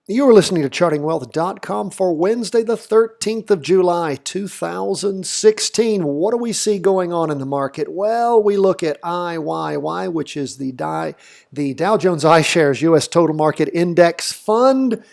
You are listening to ChartingWealth.com for Wednesday, the 13th of July, 2016. What do we see going on in the market? Well, we look at IYY, which is the Dow Jones iShares U.S. Total Market Index Fund,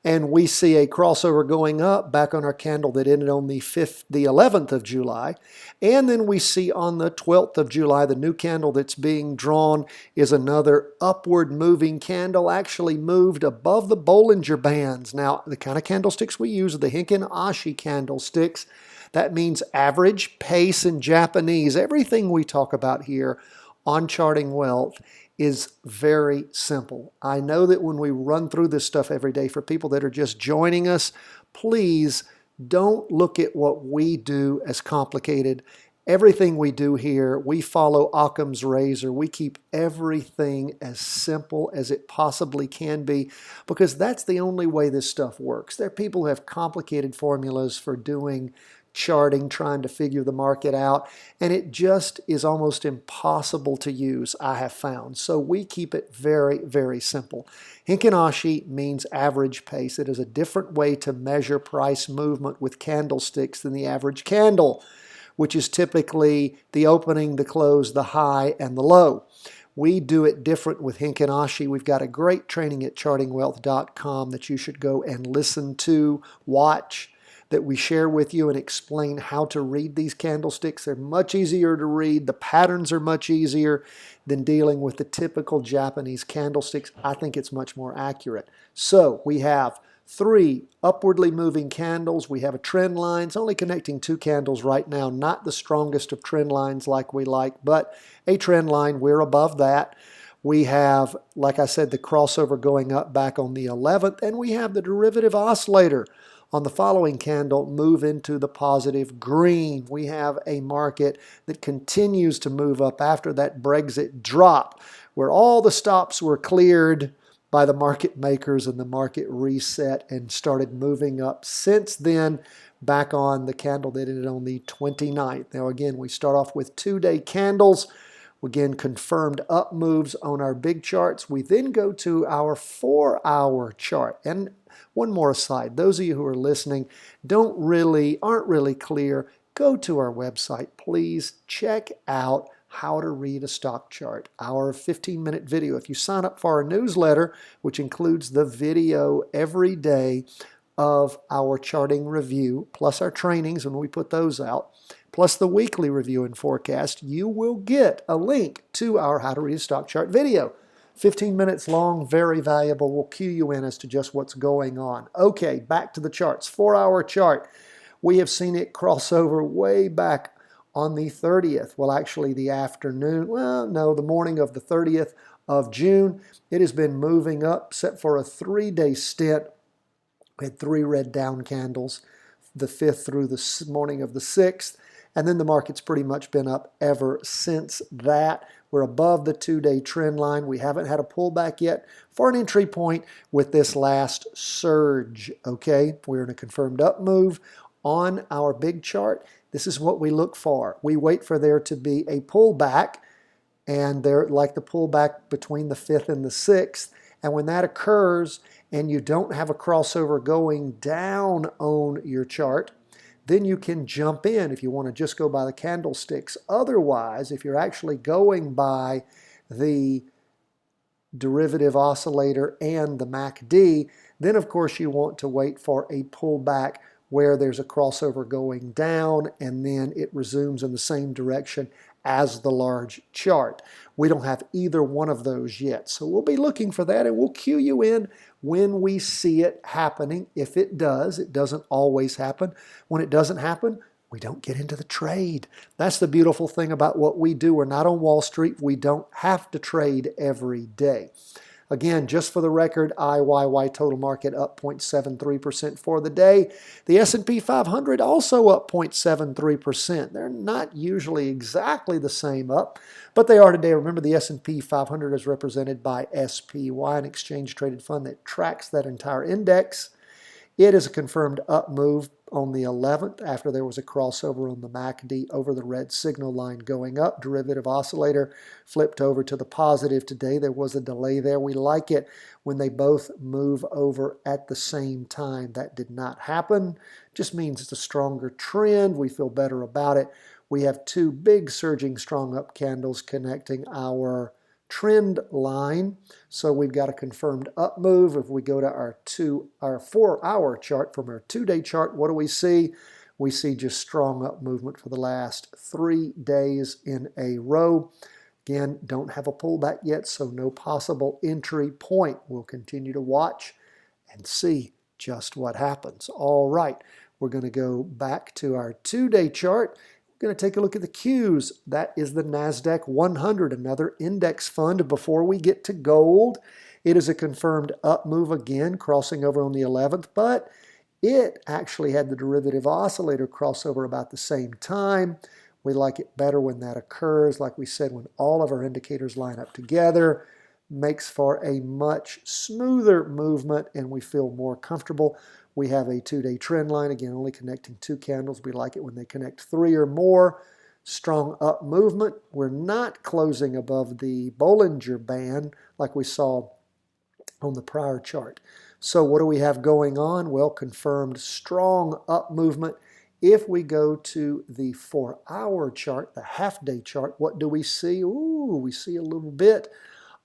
and we see a crossover going up back on our candle that ended on the 11th of July. And then we see on the 12th of July, the new candle that's being drawn is another upward moving candle, actually moved above the Bollinger Bands. Now, the kind of candlesticks we use are the Hinkin-Ashi candlesticks. That means average pace in Japanese. Everything we talk about here on Charting Wealth is very simple. I know that when we run through this stuff every day, for people that are just joining us, please don't look at what we do as complicated. Everything we do here, we follow Occam's razor. We keep everything as simple as it possibly can be, because that's the only way this stuff works. There are people who have complicated formulas for doing charting, trying to figure the market out, and it just is almost impossible to use, I have found. So we keep it very, very simple. Hinkin-Ashi means average pace. It is a different way to measure price movement with candlesticks than the average candle, which is typically the opening, the close, the high, and the low. We do it different with Hinkin-Ashi. We've got a great training at chartingwealth.com that you should go and listen to, watch, that we share with you and explain how to read these candlesticks. They're much easier to read. The patterns are much easier than dealing with the typical Japanese candlesticks. I think it's much more accurate. So we have 3 upwardly moving candles. We have a trend line. It's only connecting 2 candles right now, not the strongest of trend lines like we like, but a trend line. We're above that. We have, like I said, the crossover going up back on the 11th, and we have the derivative oscillator on the following candle move into the positive green. We have a market that continues to move up after that Brexit drop, where all the stops were cleared by the market makers and the market reset and started moving up since then, back on the candle that ended on the 29th. Now again, we start off with 2-day candles. Again, confirmed up moves on our big charts. We then go to our 4-hour chart. And one more aside, those of you who are listening aren't really clear, go to our website. Please check out how to read a stock chart, our 15-minute video. If you sign up for our newsletter, which includes the video every day of our charting review, plus our trainings when we put those out, plus the weekly review and forecast, you will get a link to our How to Read a Stock Chart video. 15 minutes long, very valuable. We'll cue you in as to just what's going on. Okay, back to the charts. 4-hour chart. We have seen it cross over way back on the 30th. Well, actually the afternoon. Well, no, the morning of the 30th of June. It has been moving up, except for a 3-day stint. We had 3 red down candles, the 5th through the morning of the 6th. And then the market's pretty much been up ever since that. We're above the 2-day trend line. We haven't had a pullback yet for an entry point with this last surge, okay? We're in a confirmed up move on our big chart. This is what we look for. We wait for there to be a pullback, and they're like the pullback between the 5th and the 6th. And when that occurs and you don't have a crossover going down on your chart, then you can jump in if you want to just go by the candlesticks. Otherwise, if you're actually going by the derivative oscillator and the MACD, then of course you want to wait for a pullback where there's a crossover going down and then it resumes in the same direction as the large chart. We don't have either one of those yet. So we'll be looking for that, and we'll cue you in when we see it happening. If it does, it doesn't always happen. When it doesn't happen, we don't get into the trade. That's the beautiful thing about what we do. We're not on Wall Street. We don't have to trade every day. Again, just for the record, IYY total market up 0.73% for the day. The S&P 500 also up 0.73%. They're not usually exactly the same up, but they are today. Remember, the S&P 500 is represented by SPY, an exchange-traded fund that tracks that entire index. It is a confirmed up move on the 11th after there was a crossover on the MACD over the red signal line going up. Derivative oscillator flipped over to the positive today. There was a delay there. We like it when they both move over at the same time. That did not happen. Just means it's a stronger trend. We feel better about it. We have two big surging strong up candles connecting our trend line. So we've got a confirmed up move. If we go to our 4-hour chart from our 2-day chart, what do we see? We see just strong up movement for the last 3 days in a row. Again, don't have a pullback yet, so no possible entry point. We'll continue to watch and see just what happens. All right, we're going to go back to our 2-day chart. We're going to take a look at the Qs. That is the NASDAQ 100, another index fund. Before we get to gold, it is a confirmed up move again, crossing over on the 11th, but it actually had the derivative oscillator cross over about the same time. We like it better when that occurs. Like we said, when all of our indicators line up together, makes for a much smoother movement and we feel more comfortable. We have a 2-day trend line, again, only connecting 2 candles. We like it when they connect 3 or more. Strong up movement. We're not closing above the Bollinger Band like we saw on the prior chart. So what do we have going on? Well, confirmed strong up movement. If we go to the 4-hour chart, the half-day chart, what do we see? Ooh, we see a little bit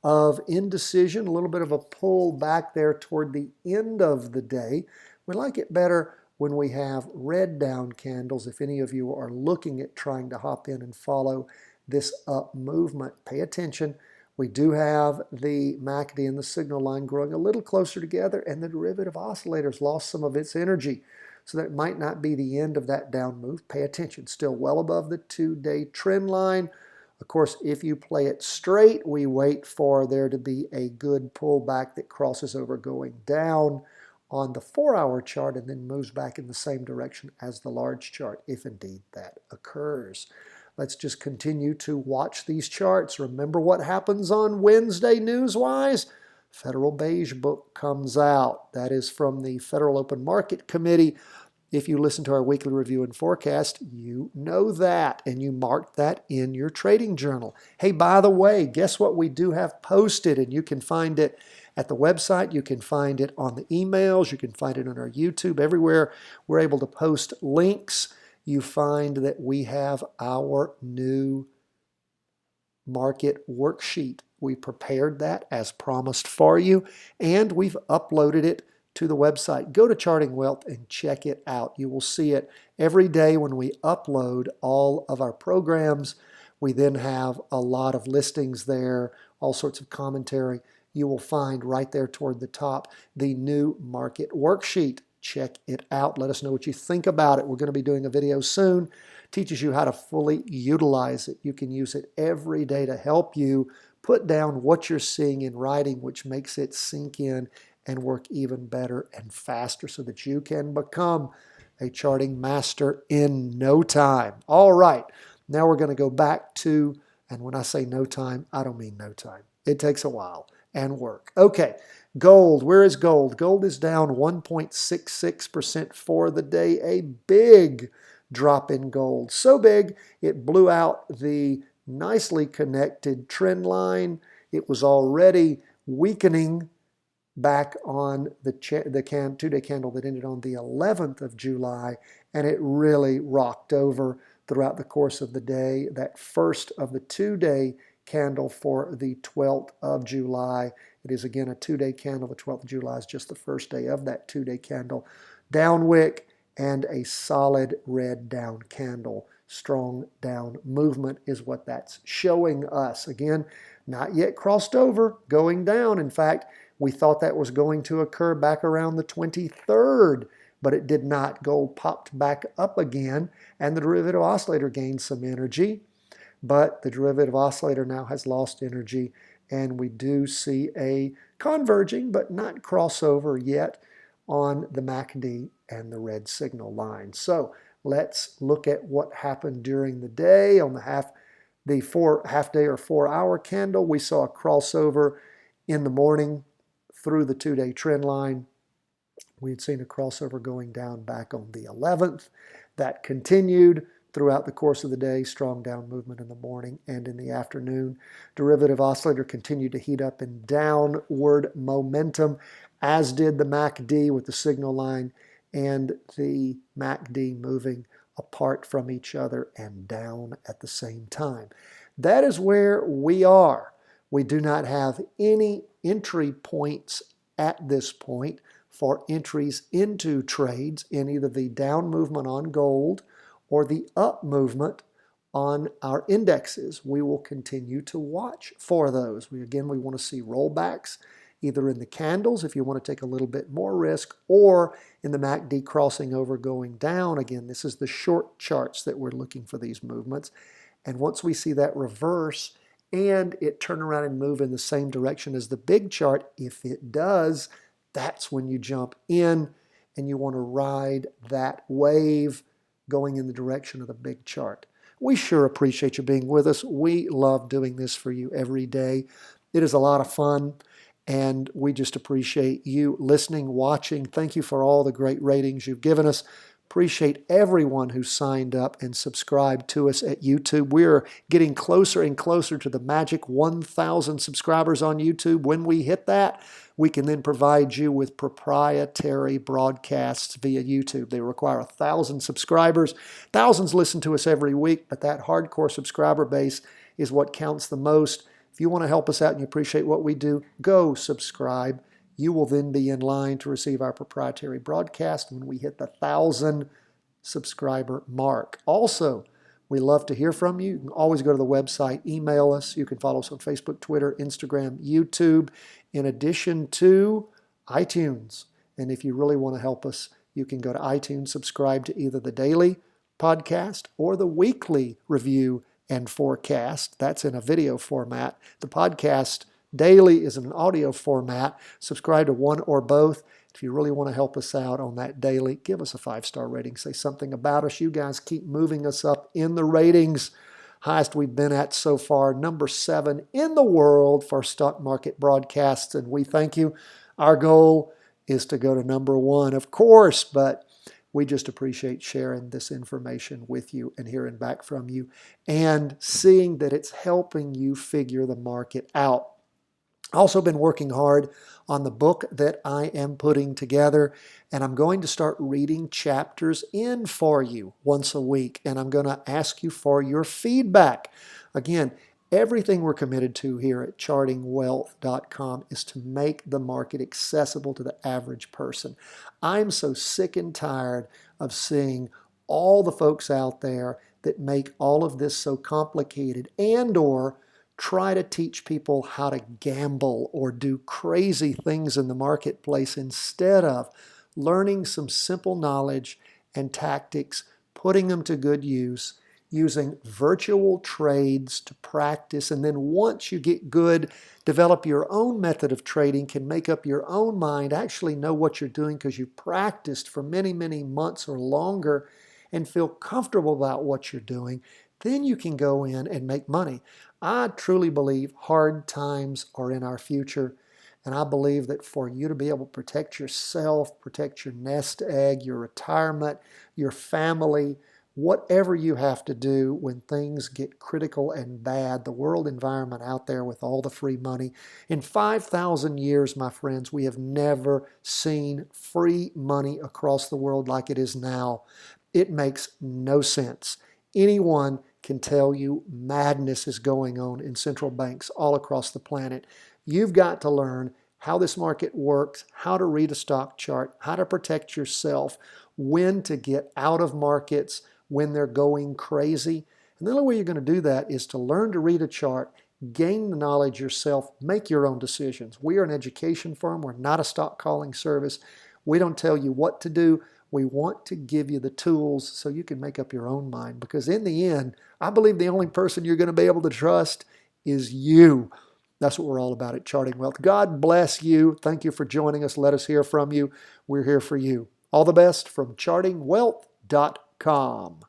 of indecision, a little bit of a pull back there toward the end of the day. We like it better when we have red down candles. If any of you are looking at trying to hop in and follow this up movement, pay attention. We do have the MACD and the signal line growing a little closer together, and the derivative oscillator's lost some of its energy. So that might not be the end of that down move. Pay attention. Still well above the 2-day trend line. Of course, if you play it straight, we wait for there to be a good pullback that crosses over going down on the 4-hour chart and then moves back in the same direction as the large chart, if indeed that occurs. Let's just continue to watch these charts. Remember what happens on Wednesday news-wise? Federal Beige Book comes out. That is from the Federal Open Market Committee. If you listen to our weekly review and forecast, you know that, and you marked that in your trading journal. Hey, by the way, guess what we do have posted, and you can find it at the website, you can find it on the emails, you can find it on our YouTube, everywhere we're able to post links. You find that we have our new market worksheet. We prepared that as promised for you, and we've uploaded it to the website. Go to Charting Wealth and check it out. You will see it every day when we upload all of our programs. We then have a lot of listings there, all sorts of commentary. You will find right there toward the top the new market worksheet. Check it out. Let us know what you think about it. We're going to be doing a video soon. Teaches you how to fully utilize it. You can use it every day to help you put down what you're seeing in writing, which makes it sink in and work even better and faster so that you can become a charting master in no time. All right, now we're going to go back to, and when I say no time, I don't mean no time. It takes a while and work. Okay, gold. Where is gold? Gold is down 1.66% for the day. A big drop in gold. So big, it blew out the nicely connected trend line. It was already weakening back on the 2-day candle that ended on the 11th of July, and it really rocked over throughout the course of the day. That first of the 2-day candle for the 12th of July. It is again a 2-day candle. The 12th of July is just the first day of that 2-day candle. Down wick and a solid red down candle. Strong down movement is what that's showing us. Again, not yet crossed over, going down. In fact, we thought that was going to occur back around the 23rd, but it did not. Gold popped back up again, and the derivative oscillator gained some energy, but the derivative oscillator now has lost energy, and we do see a converging, but not crossover yet, on the MACD and the red signal line. So let's look at what happened during the day. On the half day or 4-hour candle, we saw a crossover in the morning through the 2-day trend line. We had seen a crossover going down back on the 11th. That continued throughout the course of the day, strong down movement in the morning and in the afternoon. Derivative oscillator continued to heat up in downward momentum, as did the MACD with the signal line and the MACD moving apart from each other and down at the same time. That is where we are. We do not have any entry points at this point for entries into trades in either the down movement on gold or the up movement on our indexes. We will continue to watch for those. We want to see rollbacks either in the candles if you want to take a little bit more risk, or in the MACD crossing over going down. Again, this is the short charts that we're looking for these movements. And once we see that reverse and it turn around and move in the same direction as the big chart, if it does, that's when you jump in and you want to ride that wave going in the direction of the big chart. We sure appreciate you being with us. We love doing this for you every day. It is a lot of fun, and we just appreciate you listening, watching. Thank you for all the great ratings you've given us. Appreciate everyone who signed up and subscribed to us at YouTube. We're getting closer and closer to the magic 1,000 subscribers on YouTube. When we hit that, we can then provide you with proprietary broadcasts via YouTube. They require 1,000 subscribers. Thousands listen to us every week, but that hardcore subscriber base is what counts the most. If you want to help us out and you appreciate what we do, go subscribe. You will then be in line to receive our proprietary broadcast when we hit the 1,000 subscriber mark. Also, we love to hear from you. You can always go to the website, email us. You can follow us on Facebook, Twitter, Instagram, YouTube, in addition to iTunes. And if you really want to help us, you can go to iTunes, subscribe to either the daily podcast or the weekly review and forecast. That's in a video format. The podcast daily is in an audio format. Subscribe to one or both. If you really want to help us out on that daily, give us a 5-star rating. Say something about us. You guys keep moving us up in the ratings. Highest we've been at so far, number 7 in the world for stock market broadcasts, and we thank you. Our goal is to go to number 1, of course, but we just appreciate sharing this information with you and hearing back from you and seeing that it's helping you figure the market out. Also been working hard on the book that I am putting together, and I'm going to start reading chapters in for you once a week, and I'm going to ask you for your feedback. Again, everything we're committed to here at chartingwealth.com is to make the market accessible to the average person. I'm so sick and tired of seeing all the folks out there that make all of this so complicated and/or try to teach people how to gamble or do crazy things in the marketplace instead of learning some simple knowledge and tactics, putting them to good use, using virtual trades to practice, and then once you get good, develop your own method of trading, can make up your own mind, actually know what you're doing because you've practiced for many, many months or longer and feel comfortable about what you're doing. Then you can go in and make money. I truly believe hard times are in our future, and I believe that for you to be able to protect yourself, protect your nest egg, your retirement, your family, whatever you have to do when things get critical and bad, the world environment out there with all the free money. In 5,000 years, my friends, we have never seen free money across the world like it is now. It makes no sense. Anyone can tell you madness is going on in central banks all across the planet. You've got to learn how this market works, how to read a stock chart, how to protect yourself, when to get out of markets when they're going crazy. And the only way you're going to do that is to learn to read a chart, gain the knowledge yourself, make your own decisions. We are an education firm. We're not a stock calling service. We don't tell you what to do. We want to give you the tools so you can make up your own mind, because in the end, I believe the only person you're going to be able to trust is you. That's what we're all about at Charting Wealth. God bless you. Thank you for joining us. Let us hear from you. We're here for you. All the best from chartingwealth.com.